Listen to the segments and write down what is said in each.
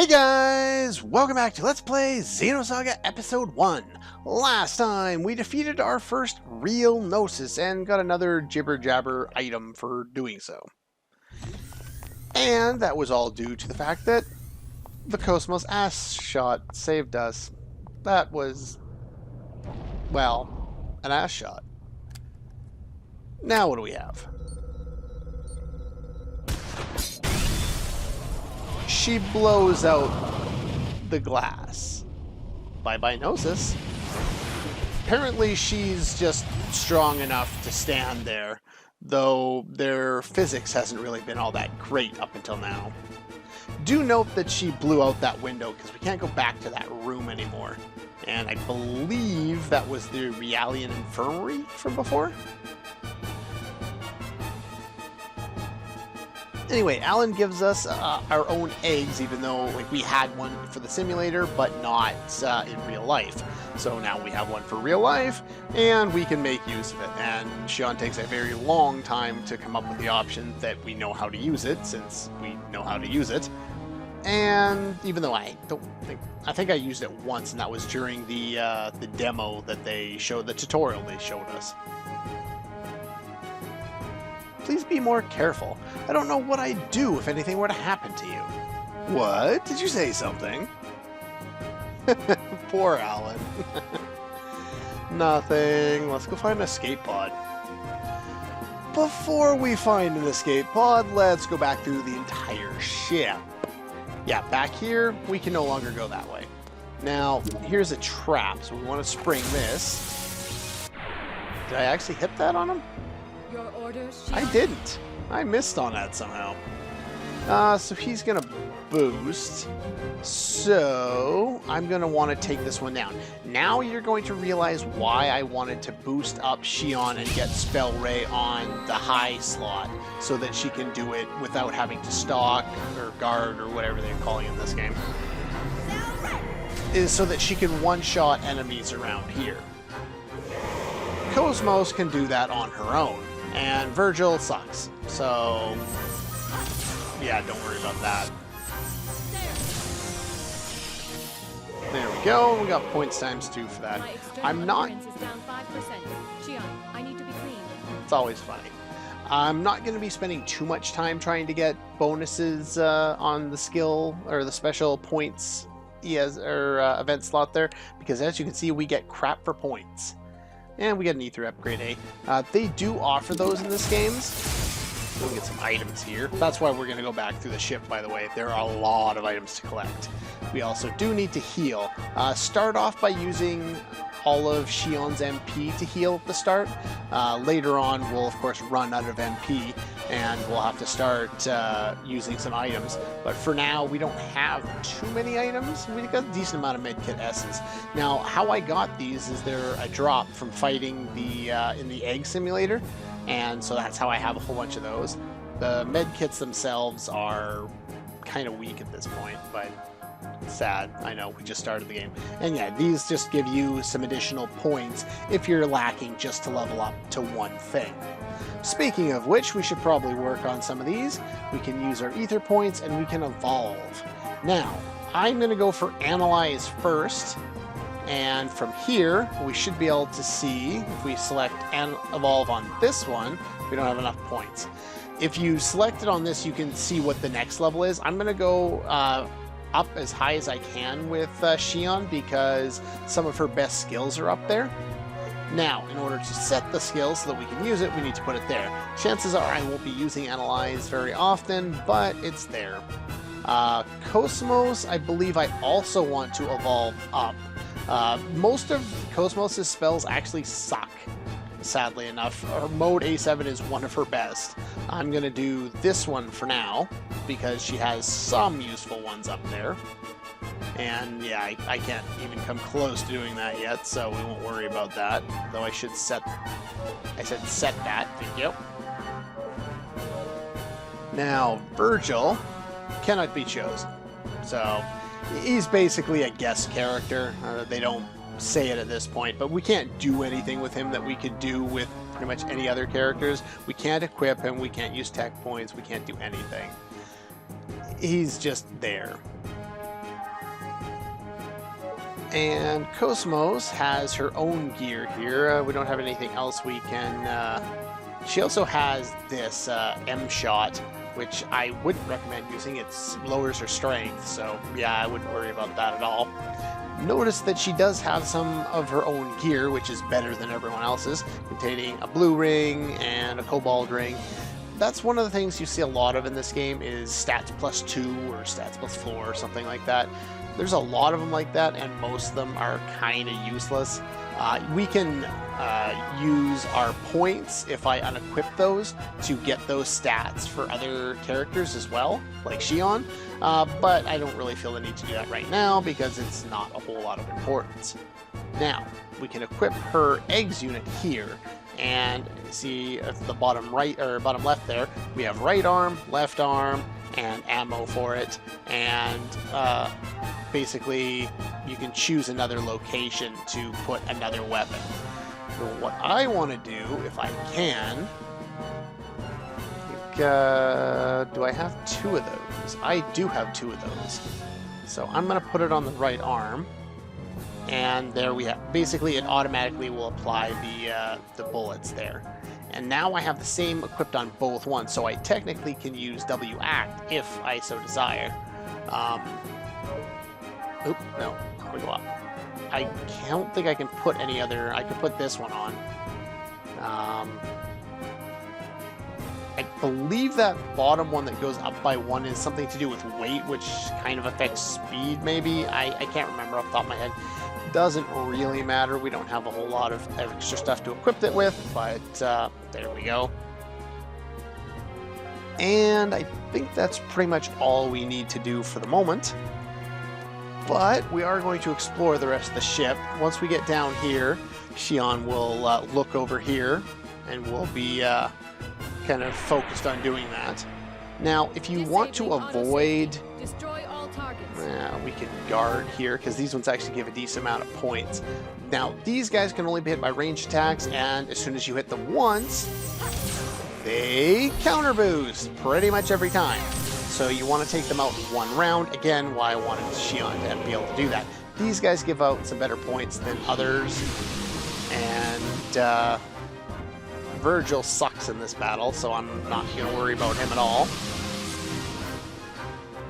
Hey guys! Welcome back to Let's Play Xenosaga Episode 1. Last time, we defeated our first real Gnosis and got another jibber-jabber item for doing so. And that was all due to the fact that the KOS-MOS ass shot saved us. That was, well, an ass shot. Now what do we have? She blows out the glass. Bye-bye Gnosis. Apparently she's just strong enough to stand there, though their physics hasn't really been all that great up until now. Do note that she blew out that window because we can't go back to that room anymore. And I believe that was the Realian Infirmary from before? Anyway, Alan gives us our own eggs, even though we had one for the simulator, but not in real life. So now we have one for real life, and we can make use of it. And Xion takes a very long time to come up with the option that we know how to use it, since we know how to use it. And even though I think I used it once, and that was during the demo that they showed, the tutorial they showed us. Please be more careful. I don't know what I'd do if anything were to happen to you. What? Did you say something? Poor Alan. Nothing. Let's go find an escape pod. Before we find an escape pod, let's go back through the entire ship. Yeah, back here, we can no longer go that way. Now, here's a trap, so we want to spring this. Did I actually hit that on him? Your orders, I didn't. I missed on that somehow. So he's gonna boost. So I'm gonna want to take this one down. Now you're going to realize why I wanted to boost up Xion and get Spell Ray on the high slot, so that she can do it without having to stalk or guard or whatever they're calling it in this game. Is so that she can one-shot enemies around here. KOS-MOS can do that on her own. And Virgil sucks, so yeah, don't worry about that. There we go, we got points times 2 for that. I'm not... I need to be clean. It's always funny. I'm not going to be spending too much time trying to get bonuses on the skill or the special points event slot there, because as you can see, we get crap for points. And we get an ether upgrade, They do offer those in this game. We'll get some items here. That's why we're going to go back through the ship, by the way. There are a lot of items to collect. We also do need to heal. Start off by using all of Xion's MP to heal at the start. Later on, we'll of course run out of MP, and we'll have to start using some items. But for now, we don't have too many items. We've got a decent amount of medkit S's. Now, how I got these is they're a drop from fighting the in the egg simulator, and so that's how I have a whole bunch of those. The medkits themselves are kind of weak at this point, but sad. I know, we just started the game. And yeah, these just give you some additional points if you're lacking just to level up to one thing. Speaking of which, we should probably work on some of these. We can use our ether points and we can evolve. Now, I'm going to go for Analyze first. And from here, we should be able to see, if we select and evolve on this one, we don't have enough points. If you select it on this, you can see what the next level is. I'm going to go up as high as I can with Xion because some of her best skills are up there. Now, in order to set the skills so that we can use it, we need to put it there. Chances are I won't be using Analyze very often, but it's there. KOS-MOS, I believe I also want to evolve up. Most of KOS-MOS' spells actually suck, sadly enough. Her mode A7 is one of her best. I'm going to do this one for now, because she has some useful ones up there. And yeah, I can't even come close to doing that yet, so we won't worry about that. Though I should set... I said set that, thank you. Now, Virgil cannot be chosen. So, he's basically a guest character. They don't say it at this point, but we can't do anything with him that we could do with pretty much any other characters. We can't equip him, we can't use tech points, we can't do anything. He's just there. And KOS-MOS has her own gear here. We don't have anything else we can... She also has this M-Shot, which I wouldn't recommend using. It lowers her strength, so yeah, I wouldn't worry about that at all. Notice that she does have some of her own gear, which is better than everyone else's, containing a blue ring and a cobalt ring. That's one of the things you see a lot of in this game is stats plus 2 or stats plus 4 or something like that. There's a lot of them like that, and most of them are kind of useless. We can use our points, if I unequip those, to get those stats for other characters as well, like Xion, but I don't really feel the need to do that right now because it's not a whole lot of importance. Now, we can equip her eggs unit here, and see at the bottom right or bottom left there, we have right arm, left arm, and ammo for it, and basically you can choose another location to put another weapon. So what I want to do, if I can, do I have 2 of those? I do have 2 of those. So I'm going to put it on the right arm, and there we have, basically it automatically will apply the bullets there. And now I have the same equipped on both ones, so I technically can use W-Act if I so desire. Oop, no, how do we go up? I don't think I can put any other, I could put this one on. I believe that bottom one that goes up by 1 is something to do with weight, which kind of affects speed maybe. I can't remember off the top of my head. Doesn't really matter. We don't have a whole lot of extra stuff to equip it with, but there we go. And I think that's pretty much all we need to do for the moment. But we are going to explore the rest of the ship. Once we get down here, Xion will look over here, and we'll be kind of focused on doing that. Now, if you want to avoid... we can guard here, because these ones actually give a decent amount of points. Now, these guys can only be hit by ranged attacks, and as soon as you hit them once, they counter boost pretty much every time. So you want to take them out in 1 round. Again, why I wanted Xion to be able to do that. These guys give out some better points than others, and Virgil sucks in this battle, so I'm not going to worry about him at all.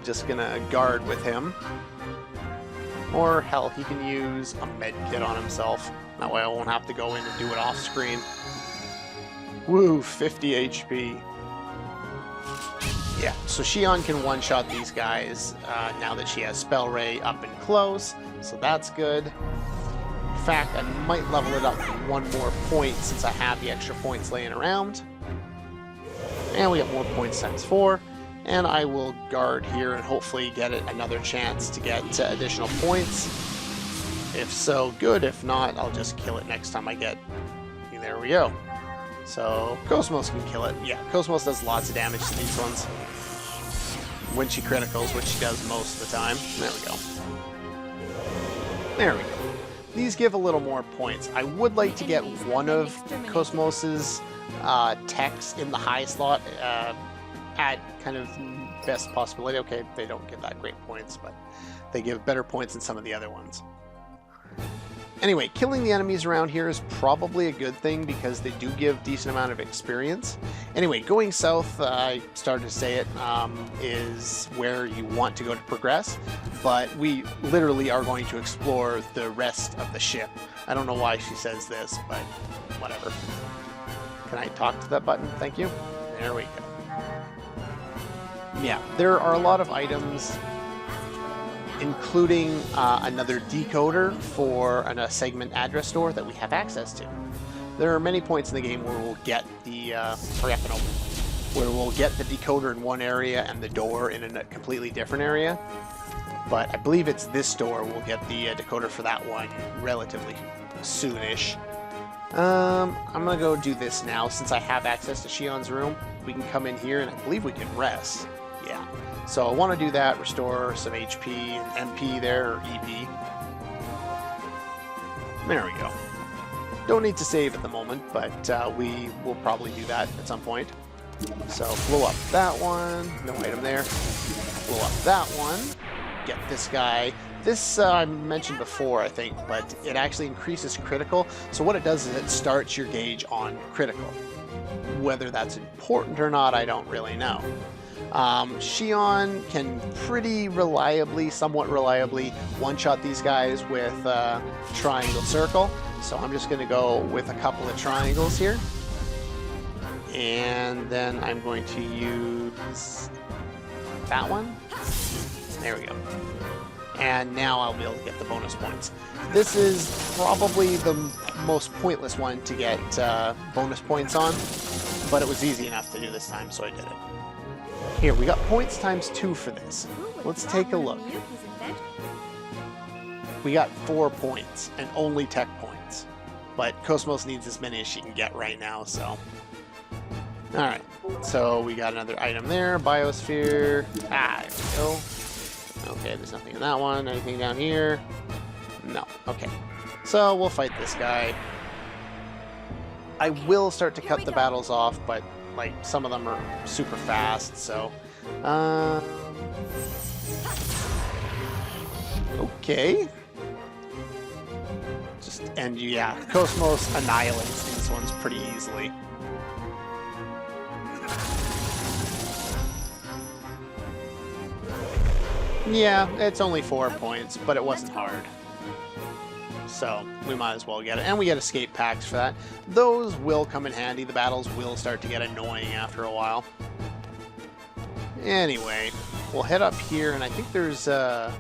Just gonna guard with him, or hell, he can use a med kit on himself. That way I won't have to go in and do it off screen. Woo, 50 HP. Yeah, so Xion can one-shot these guys now that she has Spell Ray up and close, so that's good. In fact, I might level it up 1 more point since I have the extra points laying around. And we get more points times 4. And I will guard here and hopefully get it another chance to get additional points. If so, good. If not, I'll just kill it next time I get... There we go. So, KOS-MOS can kill it. Yeah, KOS-MOS does lots of damage to these ones. When she criticals, which she does most of the time. There we go. There we go. These give a little more points. I would like to get one of KOS-MOS's techs in the high slot at kind of best possibility. Okay, they don't give that great points, but they give better points than some of the other ones. Anyway, killing the enemies around here is probably a good thing because they do give a decent amount of experience. Anyway, going south, I started to say it, is where you want to go to progress, but we literally are going to explore the rest of the ship. I don't know why she says this, but whatever. Can I talk to that button? Thank you. There we go. Yeah, there are a lot of items, including another decoder for a segment address store that we have access to. There are many points in the game where we'll get the where we'll get the decoder in one area and the door in a completely different area. But I believe it's this door we'll get the decoder for that one relatively soonish. I'm gonna go do this now since I have access to Xion's room. We can come in here and I believe we can rest. Yeah. So I want to do that, restore some HP and MP there, or EP. There we go. Don't need to save at the moment, but we will probably do that at some point. So blow up that one, no item there. Blow up that one. get this guy. This I mentioned before, I think, but it actually increases critical. So what it does is it starts your gauge on critical. Whether that's important or not, I don't really know. Shion can pretty reliably, somewhat reliably, one-shot these guys with triangle circle. So I'm just going to go with a couple of triangles here. And then I'm going to use that one. There we go. And now I'll be able to get the bonus points. This is probably the most pointless one to get bonus points on, but it was easy enough to do this time, so I did it. Here, we got points times 2 for this. Let's take a look. We got 4 points, and only tech points. But KOS-MOS needs as many as she can get right now, so... Alright, so we got another item there, Biosphere. Ah, there we go. Okay, there's nothing in that one. Anything down here? No. Okay. So we'll fight this guy. I will start to cut the battles off, but like some of them are super fast, so okay. And yeah, KOS-MOS annihilates these ones pretty easily. Yeah, it's only 4 points, but it wasn't hard. So, we might as well get it. And we get escape packs for that. Those will come in handy. The battles will start to get annoying after a while. Anyway, we'll head up here, and I think there's an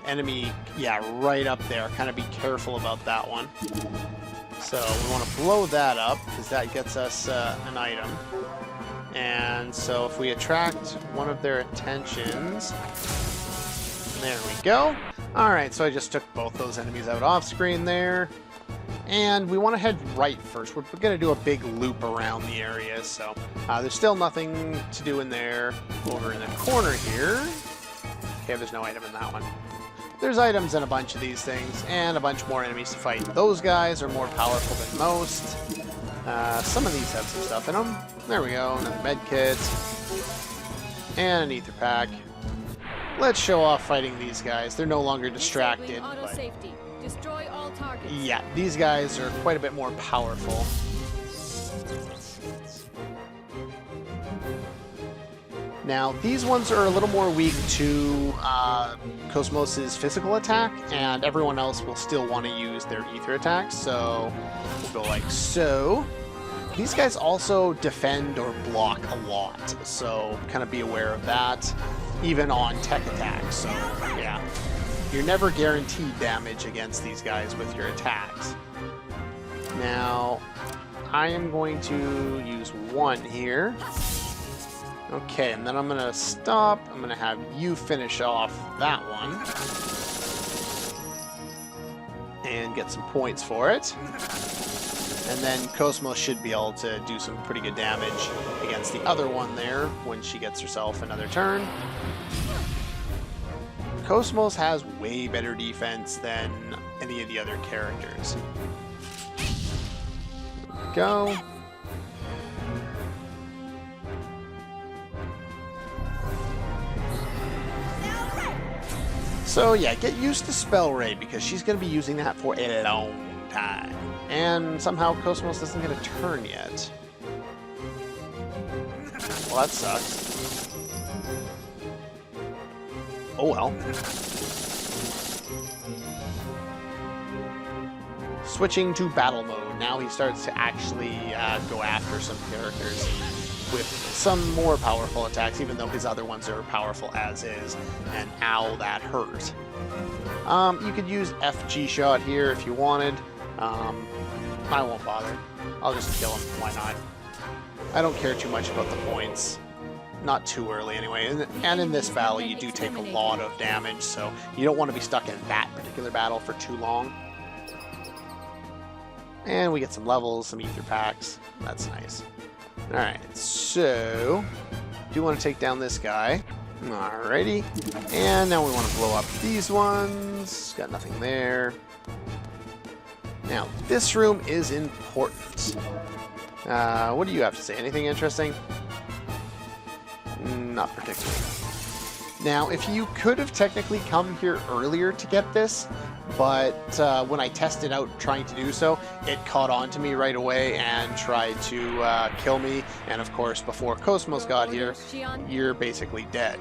enemy, yeah, right up there. Kind of be careful about that one. So, we want to blow that up, because that gets us an item. And so if we attract one of their attentions... There we go. Alright, so I just took both those enemies out off screen there. And we want to head right first. We're going to do a big loop around the area, so there's still nothing to do in there. Over in the corner here. Okay, there's no item in that one. There's items in a bunch of these things, and a bunch more enemies to fight. Those guys are more powerful than most. Some of these have some stuff in them. There we go, another med kit. And an ether pack. Let's show off fighting these guys. They're no longer distracted. But destroy all targets. Yeah, these guys are quite a bit more powerful. Now, these ones are a little more weak to KOS-MOS's physical attack, and everyone else will still want to use their ether attacks, so we'll go like so. These guys also defend or block a lot, so kind of be aware of that, even on tech attacks. So, yeah, you're never guaranteed damage against these guys with your attacks. Now, I am going to use one here. Okay, and then I'm going to stop. I'm going to have you finish off that one. And get some points for it. And then KOS-MOS should be able to do some pretty good damage against the other one there when she gets herself another turn. KOS-MOS has way better defense than any of the other characters. There we go. So yeah, get used to Spell Ray because she's going to be using that for a long time. And somehow KOS-MOS doesn't get a turn yet. Well, that sucks. Oh well. Switching to battle mode. Now he starts to actually go after some characters with some more powerful attacks, even though his other ones are powerful as is. And ow, that hurt. You could use FG shot here if you wanted. I won't bother. I'll just kill him. Why not? I don't care too much about the points. Not too early anyway. And in this battle, you do take a lot of damage, so you don't want to be stuck in that particular battle for too long. And we get some levels, some ether packs. That's nice. Alright, so do want to take down this guy. Alrighty. And now we want to blow up these ones. Got nothing there. Now, this room is important. What do you have to say? Anything interesting? Not particularly. Now, if you could have technically come here earlier to get this, but when I tested out trying to do so, it caught on to me right away and tried to kill me. And of course, before KOS-MOS got here, you're basically dead.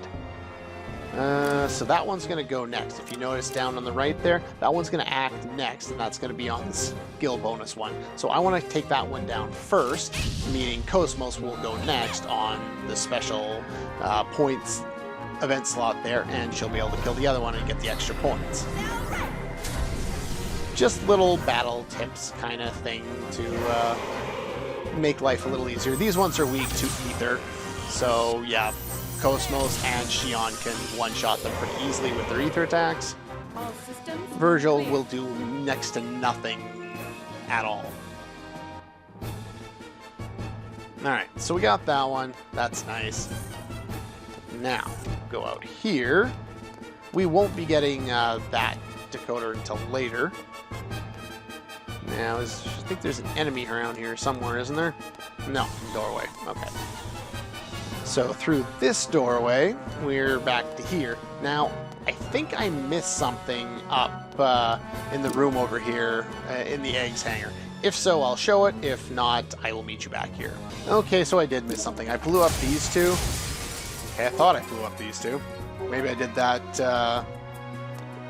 So that one's going to go next. If you notice down on the right there, that one's going to act next, and that's going to be on the skill bonus one. So I want to take that one down first, meaning KOS-MOS will go next on the special points event slot there, and she'll be able to kill the other one and get the extra points. Just little battle tips kind of thing to make life a little easier. These ones are weak to ether, so yeah, KOS-MOS and Xion can one-shot them pretty easily with their ether attacks. Virgil will do next to nothing at all. Alright, so we got that one. That's nice. Now, go out here. We won't be getting that decoder until later. Now, I think there's an enemy around here somewhere, isn't there? No, doorway. Okay. So through this doorway, we're back to here. Now, I think I missed something up in the room over here in the eggs hangar. If so, I'll show it. If not, I will meet you back here. Okay, so I did miss something. I blew up these two. Okay, I thought I blew up these two. Maybe I did that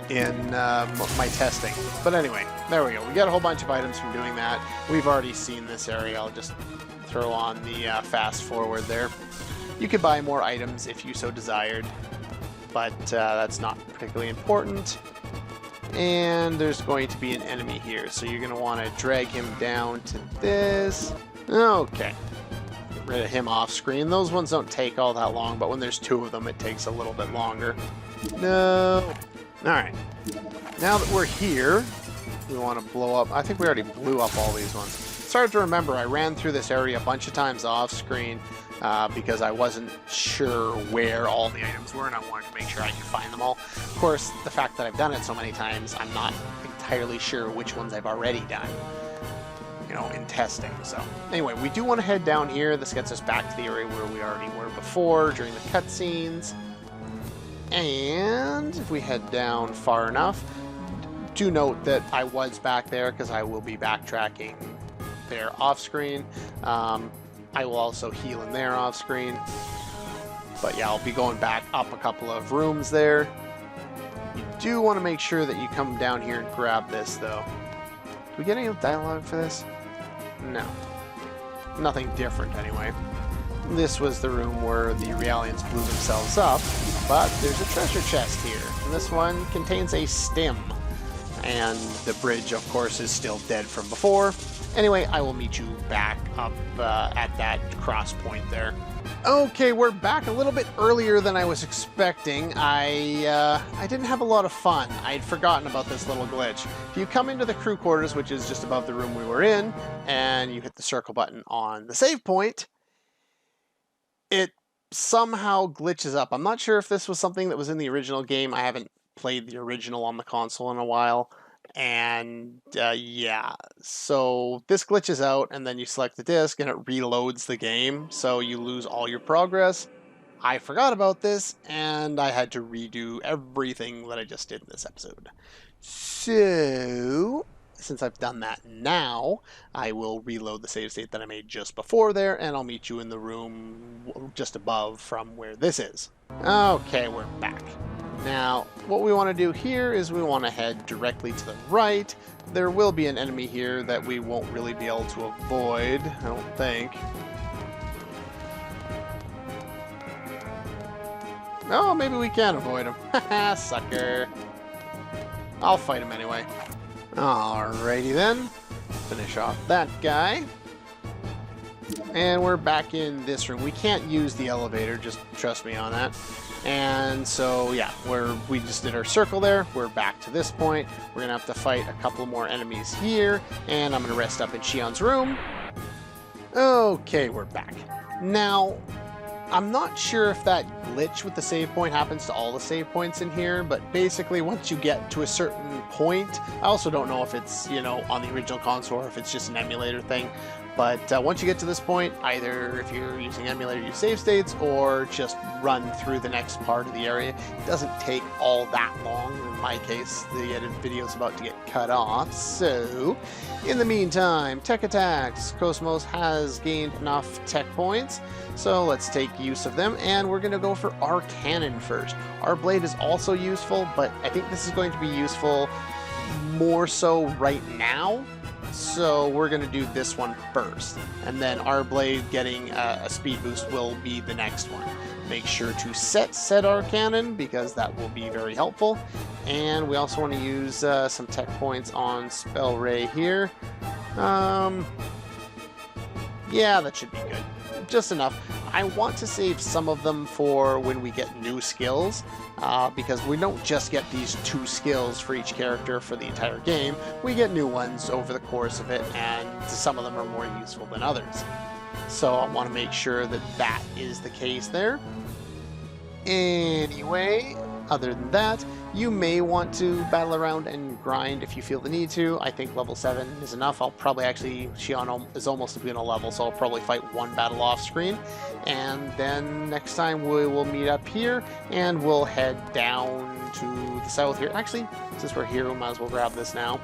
in my testing. But anyway, there we go. We got a whole bunch of items from doing that. We've already seen this area. I'll just throw on the fast forward there. You could buy more items if you so desired, but that's not particularly important. And there's going to be an enemy here, so you're going to want to drag him down to this. Okay. Get rid of him off screen. Those ones don't take all that long, but when there's two of them, it takes a little bit longer. No. Alright. Now that we're here, we want to blow up. I think we already blew up all these ones. It's hard to remember. I ran through this area a bunch of times off screen because I wasn't sure where all the items were, and I wanted to make sure I could find them all. Of course, the fact that I've done it so many times, I'm not entirely sure which ones I've already done, you know, in testing. So anyway, we do want to head down here. This gets us back to the area where we already were before during the cutscenes. And if we head down far enough, do note that I was back there because I will be backtracking there off screen. I will also heal in there off screen. But yeah, I'll be going back up a couple of rooms there. You do want to make sure that you come down here and grab this, though. Do we get any dialogue for this? No. Nothing different, anyway. This was the room where the Realians blew themselves up, but there's a treasure chest here. And this one contains a stem. And the bridge, of course, is still dead from before. Anyway, I will meet you back up at that cross point there. Okay, we're back a little bit earlier than I was expecting. I didn't have a lot of fun. I'd forgotten about this little glitch. If you come into the crew quarters, which is just above the room we were in, and you hit the circle button on the save point, it somehow glitches up. I'm not sure if this was something that was in the original game. I haven't played the original on the console in a while. And yeah, so this glitches out, and then you select the disc and it reloads the game, so you lose all your progress. I forgot about this, and I had to redo everything that I just did in this episode. So, since I've done that now, I will reload the save state that I made just before there, and I'll meet you in the room just above from where this is. Okay, we're back. Now, what we want to do here is we want to head directly to the right. There will be an enemy here that we won't really be able to avoid, I don't think. Oh, maybe we can avoid him. Haha, sucker. I'll fight him anyway. Alrighty then. Finish off that guy. And we're back in this room. We can't use the elevator, just trust me on that. And so, yeah, we just did our circle there. We're back to this point. We're going to have to fight a couple more enemies here. And I'm going to rest up in Xion's room. Okay, we're back. Now, I'm not sure if that glitch with the save point happens to all the save points in here, but basically once you get to a certain point, I also don't know if it's, you know, on the original console or if it's just an emulator thing, But once you get to this point, either if you're using emulator, use save states, or just run through the next part of the area. It doesn't take all that long. In my case, the edit video is about to get cut off. So, in the meantime, tech attacks. KOS-MOS has gained enough tech points, so let's take use of them, and we're going to go for our cannon first. Our blade is also useful, but I think this is going to be useful more so right now. So we're going to do this one first, and then our blade getting a speed boost will be the next one. Make sure to set our cannon, because that will be very helpful. And we also want to use some tech points on Spell Ray here. Yeah, that should be good. Just enough. I want to save some of them for when we get new skills, because we don't just get these 2 skills for each character for the entire game. We get new ones over the course of it, and some of them are more useful than others. So I want to make sure that that is the case there. Anyway, other than that, you may want to battle around and grind if you feel the need to. I think level 7 is enough. I'll probably actually, Shion is almost being a level, so I'll probably fight 1 battle off screen. And then next time we will meet up here, and we'll head down to the south here. Actually, since we're here, we might as well grab this now.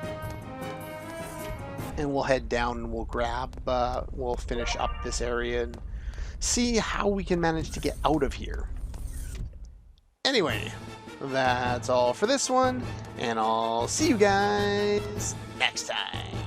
And we'll head down and we'll we'll finish up this area and see how we can manage to get out of here. Anyway, that's all for this one, and I'll see you guys next time.